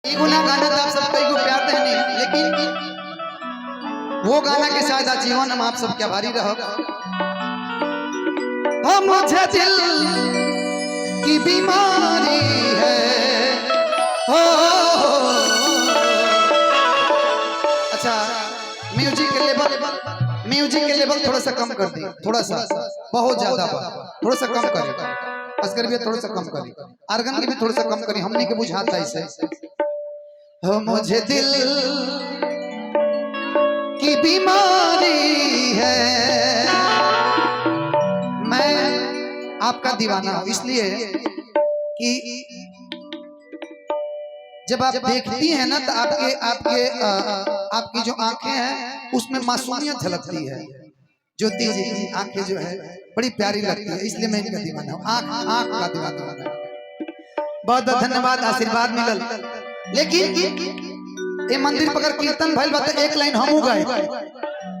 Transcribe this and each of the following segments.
गुना गाना तो आप सबको को प्यार है नहीं, लेकिन वो गाना के शायद आजीवन हम आप सबके आभारी रहो। मुझे दिल की बीमारी है हो। अच्छा, म्यूजिक के लेवल थोड़ा सा कम कर दी, थोड़ा सा, बहुत ज्यादा थोड़ा सा कम करी, असगर भी थोड़ा सा कम करी, आर्गन की भी थोड़ा सा कम करी, हमने के बुझाता ऐसे। हो मुझे दिल की बीमारी है, मैं आपका दीवाना हूं, इसलिए कि जब आप देखती हैं ना तो आपकी जो आंखें हैं उसमें मासूमियत झलकती है। ज्योति जी की आंखें जो है बड़ी प्यारी लगती है, इसलिए मैं इनका दीवाना हूं, आंख का दीवाना हूं। बहुत बहुत धन्यवाद, आशीर्वाद मिलल। लेकिन ये मंदिर पकड़ कीर्तन भइल बा, एक लाइन हमहू गए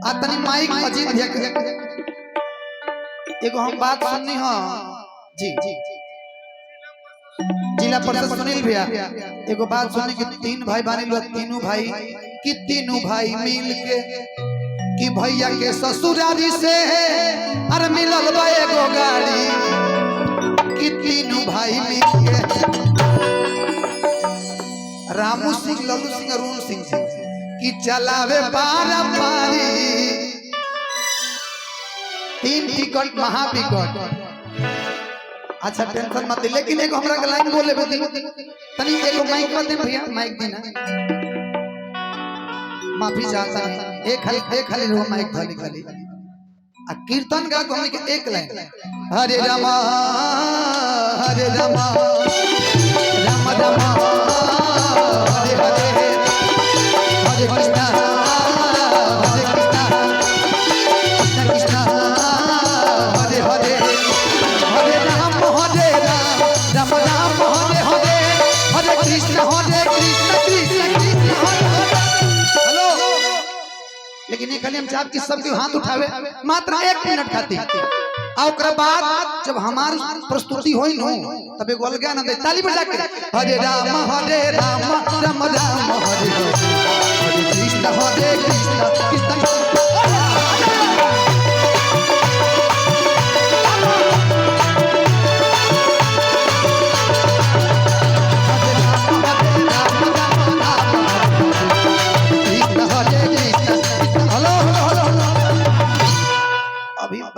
आ तनी माइक अजीत भैया एगो हम बात सुननी हां जी, जिला परिषद सुनील भैया एगो बात सुननी कि तीन भाई बानी लोग, तीनों भाई मिल के कि भैया के ससुरारी से अरे मिलल बा एगो गाड़ी कि तीनों भाई मिल के रामू सिंह, लल्लू सिंह, अरुण सिंह की चलावे पारा पारी, तीन टिकट महाविकट। अच्छा टेंशन मत ले, लेकिन एगो हमरा के लाइन बोले बदी तनी एगो माइक मत दे भैया, माइक देना, माफी चाहता है, एक खाली रो माइक खाली आ कीर्तन गा तो हमनी के एक लाइन हरे रामा राम राम हरे हरे हरे कृष्णा कृष्णा कृष्णा हरे हरे हरे राम हरे राम राम हरे हरे हरे कृष्ण कृष्ण कृष्ण हरे हरे। हेलो, लेकिन ये खाली हम चाहते कि सबके हाथ उठावे मात्र 1 मिनट खातिर, और बाद जब हमारी प्रस्तुति होई नो तब एगो अलग गाना दे, ताली बजा के हरे राम राम राम राम हरे हरे कृष्ण कृष्ण कृष्ण।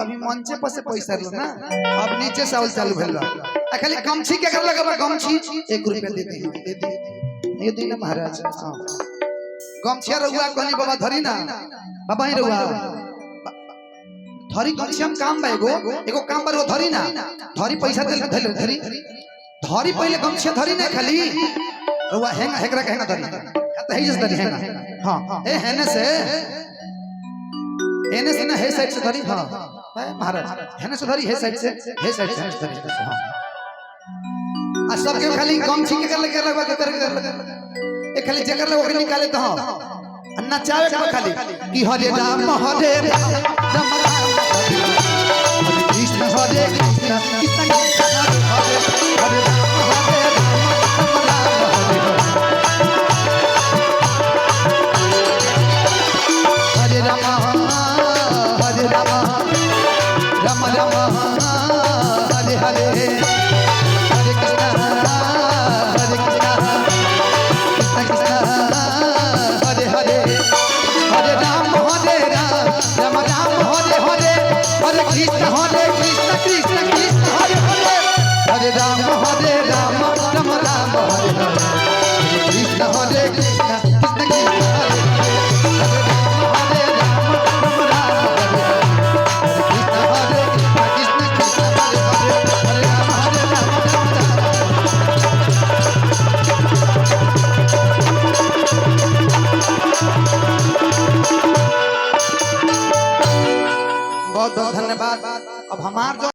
अभी मंचे पर से पैसा लो ना, अब नीचे से चालू भेल बा। खाली गमछी के कर लगा, गमछी 1 रुपया दे दे ये दिन महाराज। हां गमछिया रहुआ कहनी बाबा धरी ना, बाबा ही रहुआ धरी गमछी हम काम बा, एगो काम पर वो धरी ना, धरी पैसा दे धरी पहले गमछिया धरी ना, खाली रहुआ हेकरा कहना धरी त हे जस धरी है ना। हां ए हेने से ना हे साइड से धरी, हां महाराज हेने से धरी, हे साइड से धरी। हां आ सबके खाली गमछी के कर लगा के ए खाली जकर लगा ओकरे निकाले तो हां नचावे के खाली कि हरे राम राम कृष्ण हरे कृष्ण कृष्ण हरे हरे राम हरे राम राम राम हरे हरे हरे कृष्ण कृष्ण कृष्ण हरे हरे हरे राम राम राम हरे हरे हरे कृष्ण कृष्ण कृष्ण हरे हरे हरे राम राम राम हरे हरे कृष्ण कृष्ण कृष्ण हरे बहुत बहुत धन्यवाद। अब हमार जो